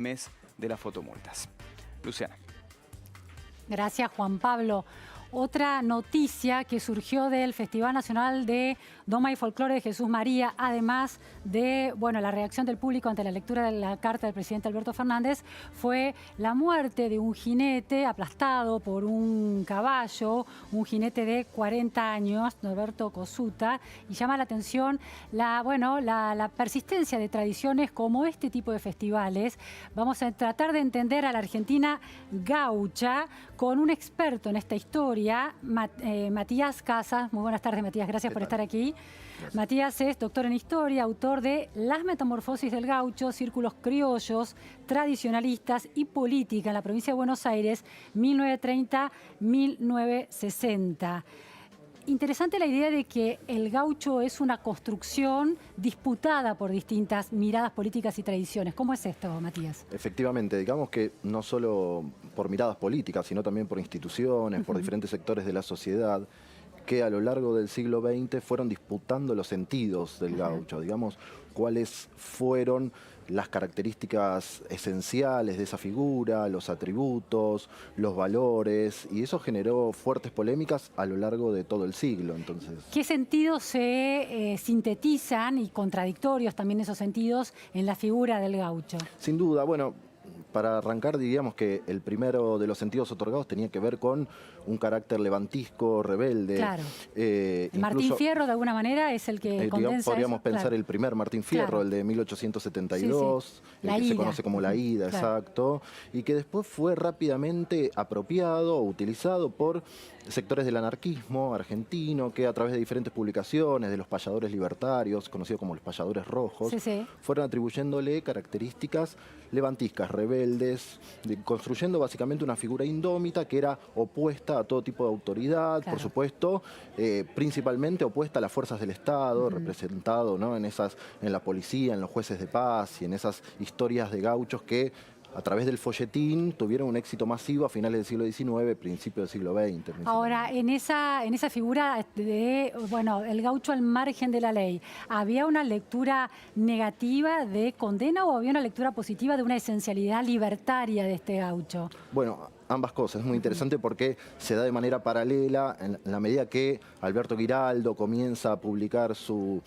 mes de las fotomultas. Luciana. Gracias, Juan Pablo. Otra noticia que surgió del Festival Nacional de Doma y Folclore de Jesús María, además de la reacción del público ante la lectura de la carta del presidente Alberto Fernández, fue la muerte de un jinete aplastado por un caballo, un jinete de 40 años, Norberto Cosuta, y llama la atención la persistencia de tradiciones como este tipo de festivales. Vamos a tratar de entender a la Argentina gaucha con un experto en esta historia, Matías Casas. Muy buenas tardes, Matías, gracias por estar aquí. Gracias. Matías es doctor en historia, autor de Las metamorfosis del gaucho, círculos criollos, tradicionalistas y política en la provincia de Buenos Aires, 1930-1960. Interesante la idea de que el gaucho es una construcción disputada por distintas miradas políticas y tradiciones. ¿Cómo es esto, Matías? Efectivamente, digamos que no solo por miradas políticas, sino también por instituciones, por diferentes sectores de la sociedad, que a lo largo del siglo XX fueron disputando los sentidos del gaucho, digamos, cuáles fueron las características esenciales de esa figura, los atributos, los valores, y eso generó fuertes polémicas a lo largo de todo el siglo. Entonces, ¿qué sentidos se sintetizan, y contradictorios también esos sentidos, en la figura del gaucho? Sin duda, para arrancar diríamos que el primero de los sentidos otorgados tenía que ver con un carácter levantisco, rebelde. Claro. Martín Fierro, de alguna manera, es el que condensa podríamos eso. pensar Claro. el primer Martín Fierro, claro, el de 1872, sí. el que se conoce como la Ida, claro, exacto, y que después fue rápidamente apropiado o utilizado por sectores del anarquismo argentino, que a través de diferentes publicaciones de los payadores libertarios, conocidos como los payadores rojos, fueron atribuyéndole características levantiscas, rebeldes, construyendo básicamente una figura indómita que era opuesta a todo tipo de autoridad, claro, por supuesto, principalmente opuesta a las fuerzas del Estado, representado, ¿no?, en la policía, en los jueces de paz y en esas historias de gauchos que a través del folletín tuvieron un éxito masivo a finales del siglo XIX, principios del siglo XX. Ahora, en esa figura de, el gaucho al margen de la ley, ¿había una lectura negativa de condena o había una lectura positiva de una esencialidad libertaria de este gaucho? Bueno, ambas cosas. Es muy interesante porque se da de manera paralela en la medida que Alberto Giraldo comienza a publicar su,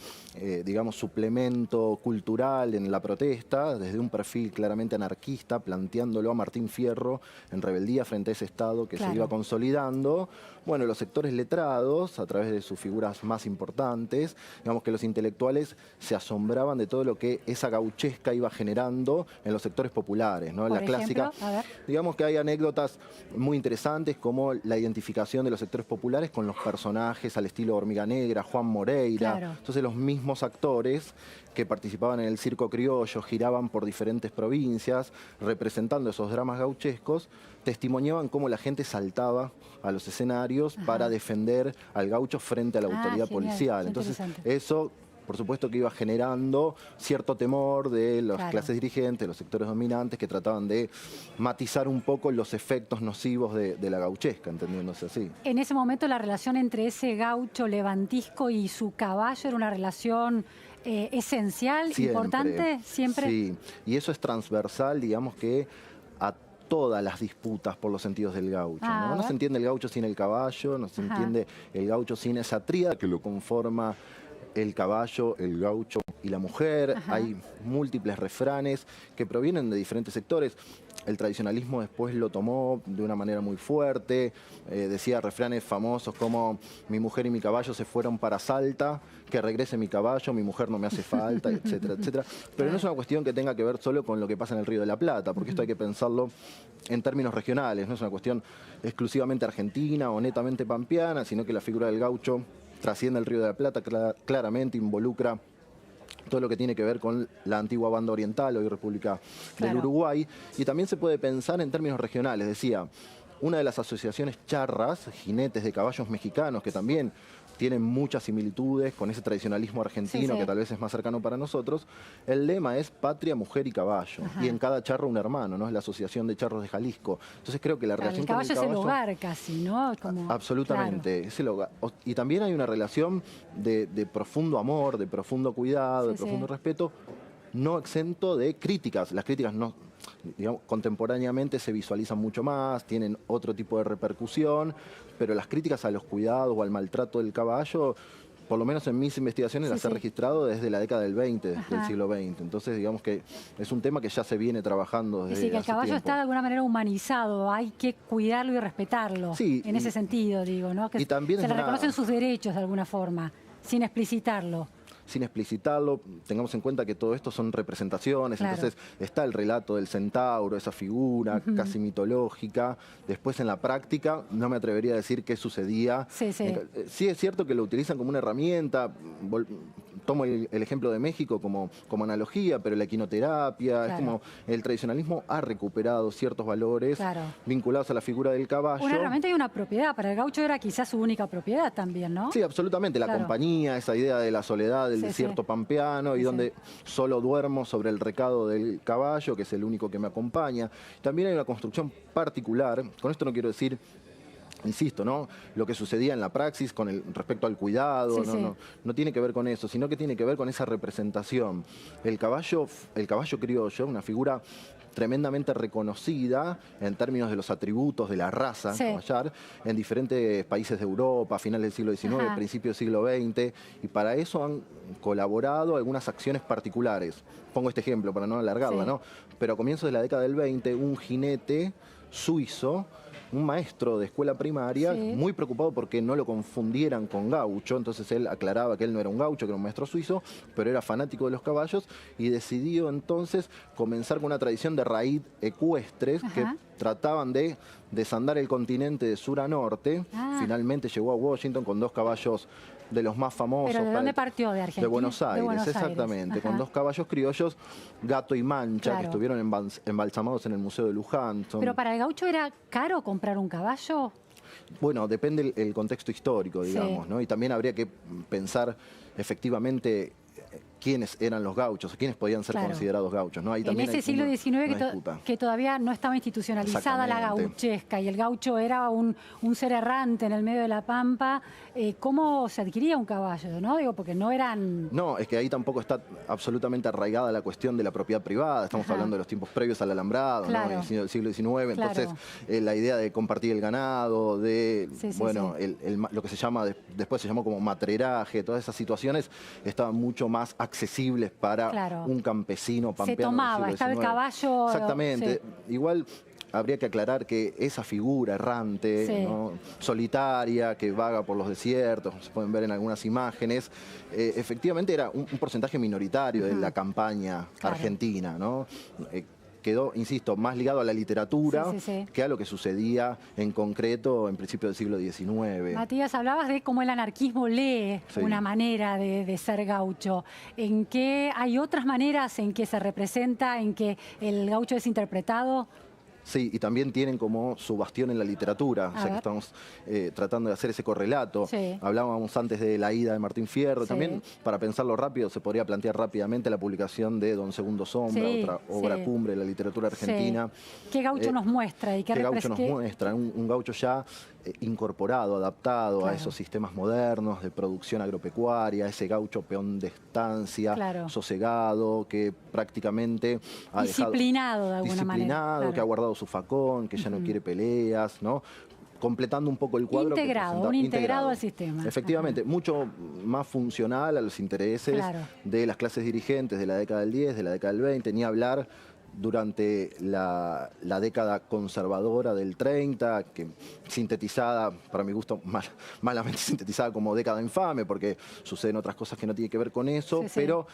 suplemento cultural en la protesta, desde un perfil claramente anarquista, planteándolo a Martín Fierro en rebeldía frente a ese Estado que se iba consolidando. Bueno, los sectores letrados, a través de sus figuras más importantes, digamos que los intelectuales se asombraban de todo lo que esa gauchesca iba generando en los sectores populares, ¿no? La clásica, digamos que hay anécdotas muy interesantes como la identificación de los sectores populares con los personajes al estilo Hormiga Negra, Juan Moreira. Claro. Entonces los mismos actores que participaban en el circo criollo, giraban por diferentes provincias, representando esos dramas gauchescos, testimoniaban cómo la gente saltaba a los escenarios para defender al gaucho frente a la autoridad policial. Entonces eso, por supuesto, que iba generando cierto temor de las clases dirigentes, los sectores dominantes, que trataban de matizar un poco los efectos nocivos de la gauchesca, entendiéndose así. En ese momento la relación entre ese gaucho levantisco y su caballo era una relación esencial, importante, siempre. Sí, y eso es transversal, digamos que a todas las disputas por los sentidos del gaucho. No se entiende el gaucho sin el caballo, no se entiende el gaucho sin esa tríada que lo conforma el caballo, el gaucho y la mujer. Hay múltiples refranes que provienen de diferentes sectores. El tradicionalismo después lo tomó de una manera muy fuerte. Decía refranes famosos como: mi mujer y mi caballo se fueron para Salta, que regrese mi caballo, mi mujer no me hace falta, etcétera, etcétera. Pero no es una cuestión que tenga que ver solo con lo que pasa en el Río de la Plata, porque esto hay que pensarlo en términos regionales. No es una cuestión exclusivamente argentina o netamente pampeana, sino que la figura del gaucho trasciende el Río de la Plata, claramente involucra todo lo que tiene que ver con la antigua banda oriental, hoy República del Uruguay, y también se puede pensar en términos regionales. Decía, una de las asociaciones charras, jinetes de caballos mexicanos, que también tienen muchas similitudes con ese tradicionalismo argentino que tal vez es más cercano para nosotros. El lema es patria, mujer y caballo. Y en cada charro un hermano, ¿no? Es la Asociación de Charros de Jalisco. Entonces creo que la relación con el caballo... es el hogar casi, ¿no? Absolutamente, es el hogar. Y también hay una relación de profundo amor, de profundo cuidado, de profundo respeto, no exento de críticas. Las críticas no digamos, contemporáneamente se visualizan mucho más, tienen otro tipo de repercusión, pero las críticas a los cuidados o al maltrato del caballo, por lo menos en mis investigaciones, las he registrado desde la década del 20, del siglo XX. Entonces, digamos que es un tema que ya se viene trabajando desde Es decir, que el caballo tiempo. está de alguna manera humanizado, hay que cuidarlo y respetarlo, en ese sentido, digo, ¿no? Que y también se le reconocen sus derechos de alguna forma, sin explicitarlo. Sin explicitarlo, tengamos en cuenta que todo esto son representaciones, entonces está el relato del centauro, esa figura casi mitológica. Después en la práctica no me atrevería a decir qué sucedía. Sí es cierto que lo utilizan como una herramienta, tomo el ejemplo de México como analogía, pero la equinoterapia, es como el tradicionalismo ha recuperado ciertos valores vinculados a la figura del caballo. Una herramienta y una propiedad, para el gaucho era quizás su única propiedad también, ¿no? Sí, absolutamente, la compañía, esa idea de la soledad del desierto pampeano y donde solo duermo sobre el recado del caballo, que es el único que me acompaña. También hay una construcción particular, con esto no quiero decir, insisto, ¿no? Lo que sucedía en la praxis con respecto al cuidado, no tiene que ver con eso, sino que tiene que ver con esa representación. El caballo criollo, una figura tremendamente reconocida en términos de los atributos de la raza caballar en diferentes países de Europa, a finales del siglo XIX, principios del siglo XX, y para eso han colaborado algunas acciones particulares. Pongo este ejemplo para no alargarla, ¿no? Pero a comienzos de la década del 20, un jinete suizo, un maestro de escuela primaria, muy preocupado porque no lo confundieran con gaucho, entonces él aclaraba que él no era un gaucho, que era un maestro suizo, pero era fanático de los caballos y decidió entonces comenzar con una tradición de raíz ecuestres que trataban de desandar el continente de sur a norte. Finalmente llegó a Washington con 2 caballos de los más famosos. ¿Pero de dónde partió? ¿De Argentina? De Buenos Aires, exactamente, con 2 caballos criollos, Gato y Mancha, que estuvieron embalsamados en el Museo de Luján. ¿Pero para el gaucho era caro comprar un caballo? Bueno, depende el contexto histórico, digamos, ¿no? Y también habría que pensar efectivamente quiénes eran los gauchos, quiénes podían ser considerados gauchos, ¿no? Ahí también en ese siglo XIX que todavía no estaba institucionalizada la gauchesca y el gaucho era un ser errante en el medio de la pampa, ¿cómo se adquiría un caballo, no? Digo, porque no eran... No, es que ahí tampoco está absolutamente arraigada la cuestión de la propiedad privada, estamos hablando de los tiempos previos al alambrado, ¿no? En el siglo XIX, entonces la idea de compartir el ganado, de, lo que se llama, después se llamó como matreraje, todas esas situaciones estaban mucho más accesibles para un campesino pampeano. Se tomaba, estaba el caballo... Exactamente. Igual habría que aclarar que esa figura errante, ¿no? Solitaria, que vaga por los desiertos, se pueden ver en algunas imágenes, efectivamente era un porcentaje minoritario de la campaña argentina, ¿no? Quedó, insisto, más ligado a la literatura que a lo que sucedía en concreto en principios del siglo XIX. Matías, hablabas de cómo el anarquismo lee una manera de ser gaucho. ¿En qué hay otras maneras en que se representa, en que el gaucho es interpretado? Sí, y también tienen como su bastión en la literatura, o sea que estamos tratando de hacer ese correlato. Hablábamos antes de La ida de Martín Fierro, también para pensarlo rápido se podría plantear rápidamente la publicación de Don Segundo Sombra, otra obra cumbre de la literatura argentina. ¿Qué gaucho nos muestra? ¿Y qué gaucho nos muestra? Un gaucho ya incorporado, adaptado a esos sistemas modernos de producción agropecuaria, ese gaucho peón de estancia, sosegado, que prácticamente ha disciplinado de alguna manera. Que ha guardado su facón, que ya no quiere peleas, ¿no? Completando un poco el cuadro. Integrado al sistema. Efectivamente, mucho más funcional a los intereses de las clases dirigentes de la década del 10, de la década del 20, ni hablar durante la década conservadora del 30, que sintetizada, para mi gusto, malamente sintetizada como década infame, porque suceden otras cosas que no tienen que ver con eso, pero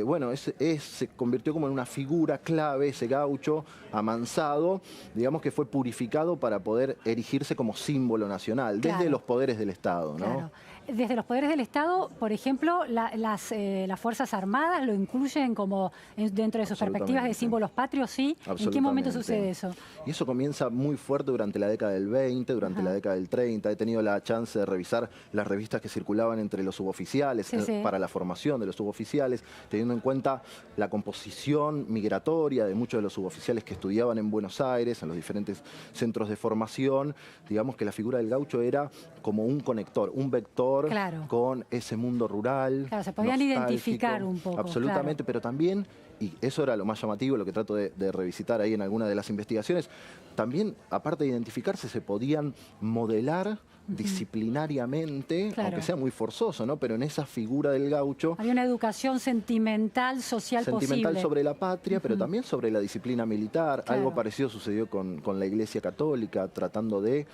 bueno, se convirtió como en una figura clave, ese gaucho amansado, digamos que fue purificado para poder erigirse como símbolo nacional, desde los poderes del Estado, ¿no? Desde los poderes del Estado, por ejemplo, las Fuerzas Armadas lo incluyen como dentro de sus perspectivas de símbolos patrios, ¿sí? ¿En qué momento sucede eso? Y eso comienza muy fuerte durante la década del 20, durante la década del 30. He tenido la chance de revisar las revistas que circulaban entre los suboficiales para la formación de los suboficiales, teniendo en cuenta la composición migratoria de muchos de los suboficiales que estudiaban en Buenos Aires, en los diferentes centros de formación. Digamos que la figura del gaucho era como un conector, un vector con ese mundo rural. Se podían identificar un poco. Absolutamente, pero también y eso era lo más llamativo, lo que trato de revisitar ahí en alguna de las investigaciones, también, aparte de identificarse, se podían modelar disciplinariamente, aunque sea muy forzoso, ¿no? Pero en esa figura del gaucho... Había una educación sentimental, social sentimental posible. sobre la patria, pero también sobre la disciplina militar. Claro. Algo parecido sucedió con la Iglesia Católica, tratando de,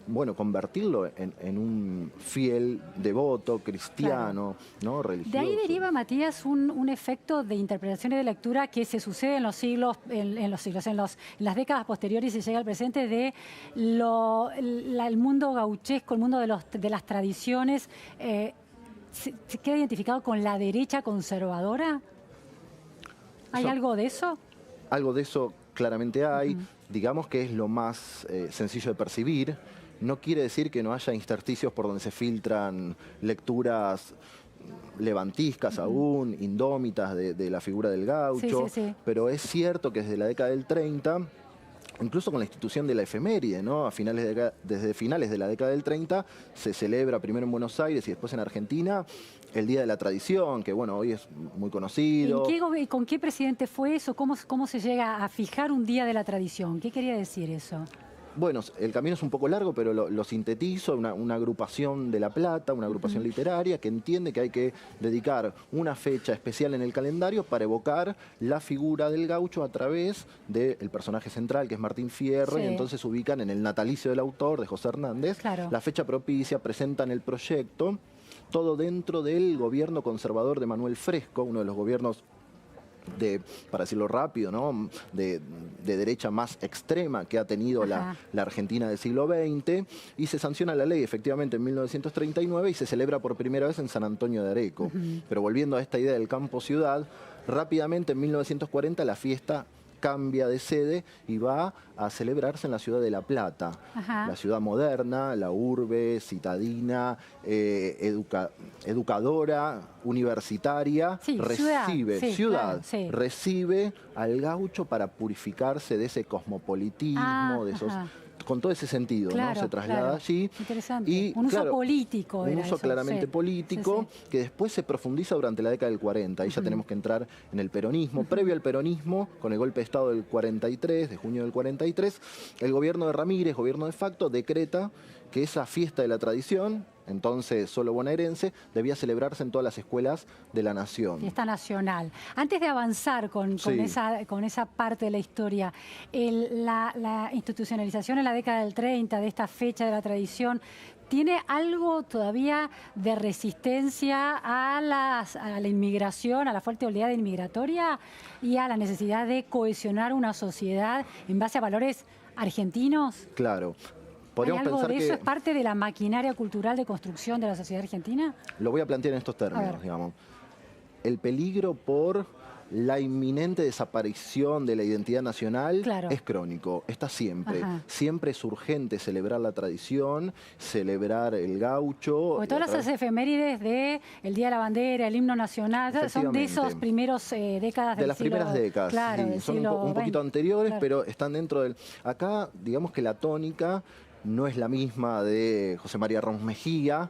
bueno, convertirlo en un fiel devoto, cristiano, ¿no? Religioso. De ahí deriva, Matías, un efecto de interpretación y de lectura que se sucede en los siglos, en las décadas posteriores y llega al presente de el mundo gauchesco, el mundo de las tradiciones. ¿Se queda identificado con la derecha conservadora? ¿Hay algo de eso? Algo de eso claramente hay. Digamos que es lo más sencillo de percibir. No quiere decir que no haya intersticios por donde se filtran lecturas levantiscas aún, indómitas de la figura del gaucho, pero es cierto que desde la década del 30, incluso con la institución de la efeméride, ¿no? Desde finales de la década del 30 se celebra primero en Buenos Aires y después en Argentina el Día de la Tradición, que bueno, hoy es muy conocido. ¿Con qué presidente fue eso? ¿Cómo se llega a fijar un Día de la Tradición? ¿Qué quería decir eso? Bueno, el camino es un poco largo, pero lo sintetizo, una agrupación de La Plata, una agrupación literaria que entiende que hay que dedicar una fecha especial en el calendario para evocar la figura del gaucho a través del personaje central, que es Martín Fierro, y entonces ubican en el natalicio del autor, de José Hernández, la fecha propicia, presentan el proyecto, todo dentro del gobierno conservador de Manuel Fresco, uno de los gobiernos para decirlo rápido, ¿no? de derecha más extrema que ha tenido la Argentina del siglo XX, y se sanciona la ley efectivamente en 1939 y se celebra por primera vez en San Antonio de Areco. Pero volviendo a esta idea del campo-ciudad, rápidamente en 1940 la fiesta cambia de sede y va a celebrarse en la ciudad de La Plata, la ciudad moderna, la urbe, citadina, educadora, universitaria, recibe al gaucho para purificarse de ese cosmopolitismo, de esos... Con todo ese sentido, ¿no? Se traslada allí. Interesante. Y, un uso político. Un uso claramente político que después se profundiza durante la década del 40. Ahí ya tenemos que entrar en el peronismo. Previo al peronismo, con el golpe de Estado del 43, de junio del 43, el gobierno de Ramírez, gobierno de facto, decreta que esa fiesta de la tradición, entonces solo bonaerense, debía celebrarse en todas las escuelas de la nación. Fiesta nacional. Antes de avanzar con esa parte de la historia, la institucionalización en la década del 30 de esta fecha de la tradición, ¿tiene algo todavía de resistencia a la inmigración, a la fuerte oleada inmigratoria y a la necesidad de cohesionar una sociedad en base a valores argentinos? Claro. ¿Hay algo de eso? ¿Es parte de la maquinaria cultural de construcción de la sociedad argentina? Lo voy a plantear en estos términos, digamos. El peligro por la inminente desaparición de la identidad nacional es crónico, está siempre. Siempre es urgente celebrar la tradición, celebrar el gaucho. Porque todas las efemérides del Día de la Bandera, el himno nacional, son de esos primeros décadas del siglo... De las primeras décadas, son un poquito anteriores, pero están dentro del... Acá, digamos que la tónica no es la misma de José María Ramos Mejía.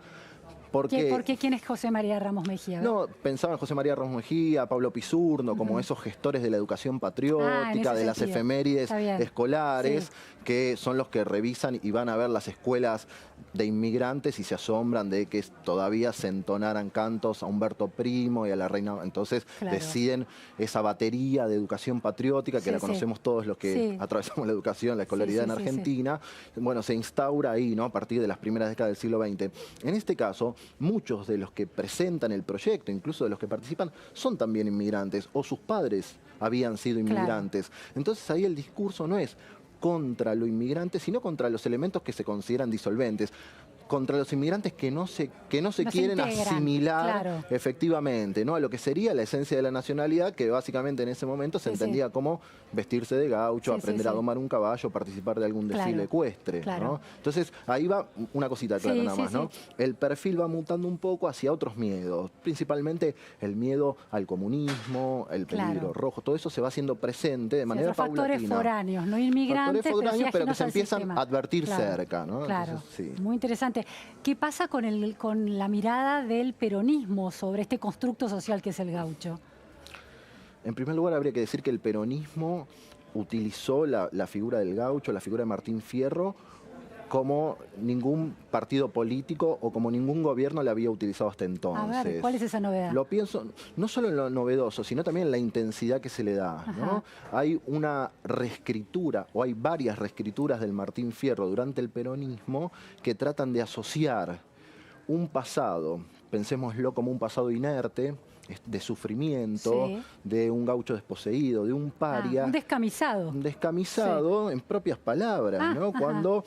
¿Por qué? ¿Quién es José María Ramos Mejía? No, pensaba en José María Ramos Mejía, Pablo Pisurno, como esos gestores de la educación patriótica, de las efemérides escolares, que son los que revisan y van a ver las escuelas de inmigrantes y se asombran de que todavía se entonaran cantos a Humberto Primo y a la reina. Entonces deciden esa batería de educación patriótica, que la conocemos todos los que atravesamos la educación, la escolaridad en Argentina. Bueno, se instaura ahí, ¿no? A partir de las primeras décadas del siglo XX. En este caso, muchos de los que presentan el proyecto, incluso de los que participan, son también inmigrantes o sus padres habían sido inmigrantes. Entonces ahí el discurso no es contra lo inmigrante, sino contra los elementos que se consideran disolventes, contra los inmigrantes que no se quieren asimilar efectivamente, ¿no? A lo que sería la esencia de la nacionalidad, que básicamente en ese momento se entendía como vestirse de gaucho, aprender a domar un caballo, participar de algún desfile ecuestre, ¿no? Entonces ahí va una cosita clara nada más, ¿no? El perfil va mutando un poco hacia otros miedos, principalmente el miedo al comunismo, el peligro rojo, todo eso se va haciendo presente de manera paulatina. Factores foráneos, no inmigrantes, pero que se empiezan a advertir cerca, ¿no? Entonces, muy interesante. ¿Qué pasa con la mirada del peronismo sobre este constructo social que es el gaucho? En primer lugar, habría que decir que el peronismo utilizó la figura del gaucho, la figura de Martín Fierro, como ningún partido político o como ningún gobierno la había utilizado hasta entonces. A ver, ¿cuál es esa novedad? Lo pienso no solo en lo novedoso, sino también en la intensidad que se le da, ¿no? Hay una reescritura, o hay varias reescrituras del Martín Fierro durante el peronismo que tratan de asociar un pasado, pensémoslo como un pasado inerte, de sufrimiento, sí, de un gaucho desposeído, de un paria. Un descamisado. Un descamisado, sí, en propias palabras, ¿no? Ajá. Cuando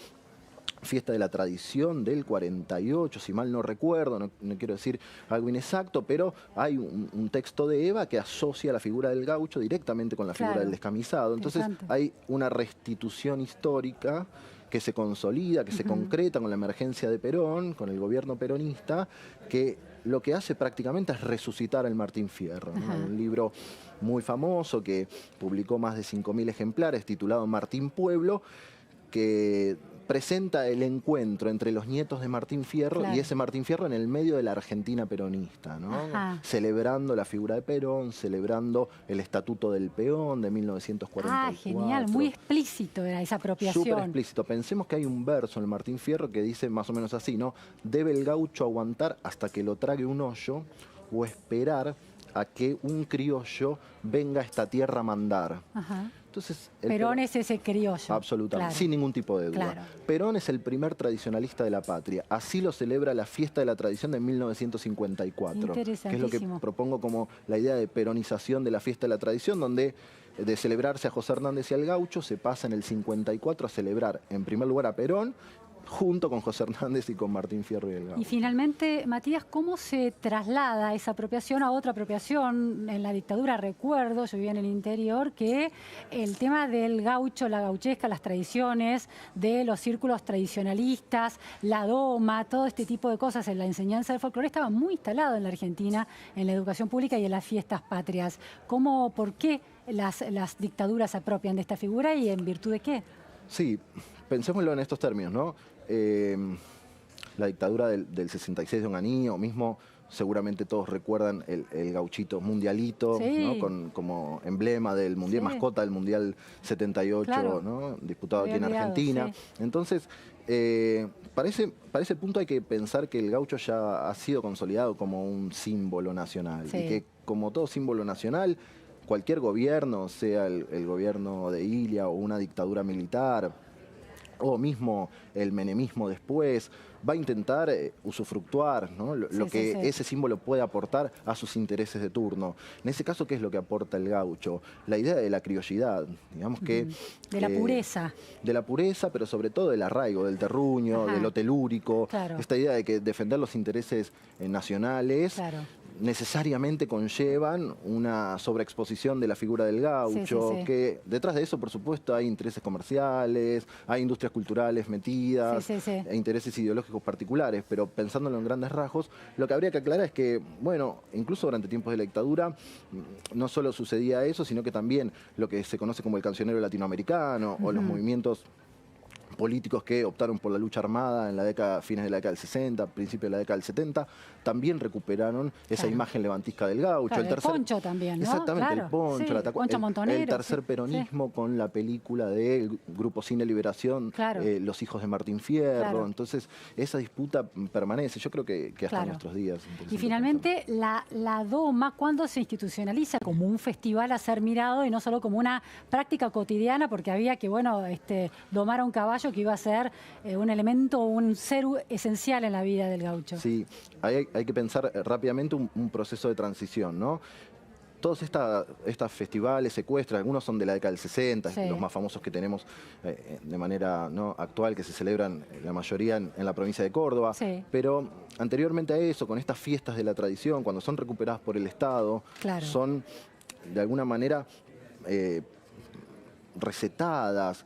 Fiesta de la Tradición del 48, si mal no recuerdo, no quiero decir algo inexacto, pero hay un texto de Eva que asocia la figura del gaucho directamente con la figura del descamisado. Entonces hay una restitución histórica que se consolida, que se concreta con la emergencia de Perón, con el gobierno peronista, que lo que hace prácticamente es resucitar el Martín Fierro, ¿no? Un libro muy famoso que publicó más de 5.000 ejemplares, titulado Martín Pueblo, que presenta el encuentro entre los nietos de Martín Fierro y ese Martín Fierro en el medio de la Argentina peronista, ¿no? Celebrando la figura de Perón, celebrando el Estatuto del Peón de 1944. Ah, genial, muy explícito era esa apropiación. Súper explícito. Pensemos que hay un verso en el Martín Fierro que dice más o menos así, ¿no? Debe el gaucho aguantar hasta que lo trague un hoyo o esperar a que un criollo venga a esta tierra a mandar. Entonces, Perón es ese criollo. Absolutamente, sin ningún tipo de duda. Perón es el primer tradicionalista de la patria. Así lo celebra la Fiesta de la Tradición de 1954. Que es lo que propongo como la idea de peronización de la Fiesta de la Tradición, donde de celebrarse a José Hernández y al gaucho, se pasa en el 54 a celebrar en primer lugar a Perón, junto con José Hernández y con Martín Fierro y el gaucho. Y finalmente, Matías, ¿cómo se traslada esa apropiación a otra apropiación? En la dictadura recuerdo, yo vivía en el interior, que el tema del gaucho, la gauchesca, las tradiciones de los círculos tradicionalistas, la doma, todo este tipo de cosas en la enseñanza del folclore estaba muy instalado en la Argentina, en la educación pública y en las fiestas patrias. ¿Por qué las dictaduras se apropian de esta figura y en virtud de qué? Sí, pensémoslo en estos términos, ¿no? La dictadura del 66 de Onganía, o mismo seguramente todos recuerdan el gauchito mundialito, ¿no? Como emblema del mundial, mascota del Mundial 78, ¿no? Disputado aquí en Argentina. Entonces, para ese punto hay que pensar que el gaucho ya ha sido consolidado como un símbolo nacional y que, como todo símbolo nacional, cualquier gobierno, sea el gobierno de Ilia o una dictadura militar, o mismo el menemismo después, va a intentar usufructuar, ¿no? lo que ese símbolo puede aportar a sus intereses de turno. En ese caso, ¿qué es lo que aporta el gaucho? La idea de la criollidad, digamos que... De la pureza. De la pureza, pero sobre todo del arraigo, del terruño, de lo telúrico. Esta idea de que defender los intereses nacionales necesariamente conllevan una sobreexposición de la figura del gaucho, que detrás de eso, por supuesto, hay intereses comerciales, hay industrias culturales metidas, e intereses ideológicos particulares, pero pensándolo en grandes rasgos, lo que habría que aclarar es que, bueno, incluso durante tiempos de la dictadura, no solo sucedía eso, sino que también lo que se conoce como el cancionero latinoamericano, o los movimientos políticos que optaron por la lucha armada en la fines de la década del 60, principios de la década del 70, también recuperaron esa imagen levantisca del gaucho. El poncho también, ¿no? Exactamente, el poncho, el tercer peronismo con la película del Grupo Cine Liberación, Los hijos de Martín Fierro. Entonces, esa disputa permanece, yo creo que hasta nuestros días. Y finalmente, la doma, ¿cuándo se institucionaliza? Como un festival a ser mirado y no solo como una práctica cotidiana, porque había que, bueno, domar a un caballo que iba a ser un elemento, un ser esencial en la vida del gaucho. Sí, hay que pensar rápidamente un proceso de transición, ¿no? Todos estos festivales secuestros, algunos son de la década del 60, los más famosos que tenemos de manera actual, que se celebran la mayoría en la provincia de Córdoba, pero anteriormente a eso, con estas fiestas de la tradición, cuando son recuperadas por el Estado, son de alguna manera recetadas,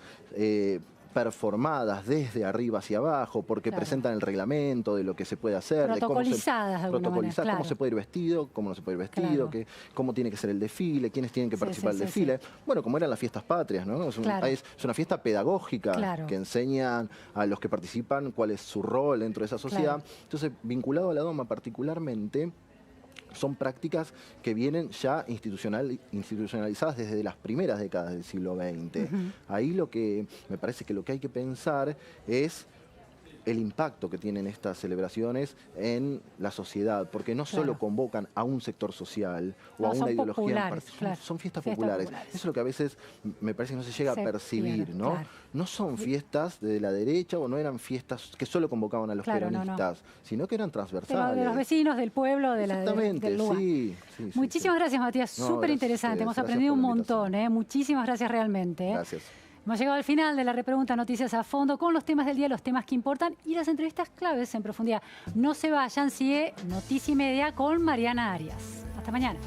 performadas desde arriba hacia abajo, porque presentan el reglamento de lo que se puede hacer, protocolizadas, cómo se puede ir vestido, cómo no se puede ir vestido, cómo tiene que ser el desfile, quiénes tienen que participar del desfile. Bueno, como eran las fiestas patrias, ¿no? Es una fiesta pedagógica que enseñan a los que participan cuál es su rol dentro de esa sociedad. Entonces, vinculado a la doma particularmente, son prácticas que vienen ya institucionalizadas desde las primeras décadas del siglo XX. Ahí lo que me parece que lo que hay que pensar es el impacto que tienen estas celebraciones en la sociedad, porque no solo convocan a un sector social o a una ideología, son fiestas populares. Eso es lo que a veces me parece que no se llega a percibir, ¿no? No son fiestas de la derecha o no eran fiestas que solo convocaban a los peronistas, sino que eran transversales. De los vecinos, del pueblo, del lugar. Sí, Muchísimas gracias, Matías. Súper interesante. Hemos aprendido un montón. Muchísimas gracias realmente. Gracias. Hemos llegado al final de la repregunta Noticias a Fondo con los temas del día, los temas que importan y las entrevistas claves en profundidad. No se vayan, sigue Noticia y Media con Mariana Arias. Hasta mañana.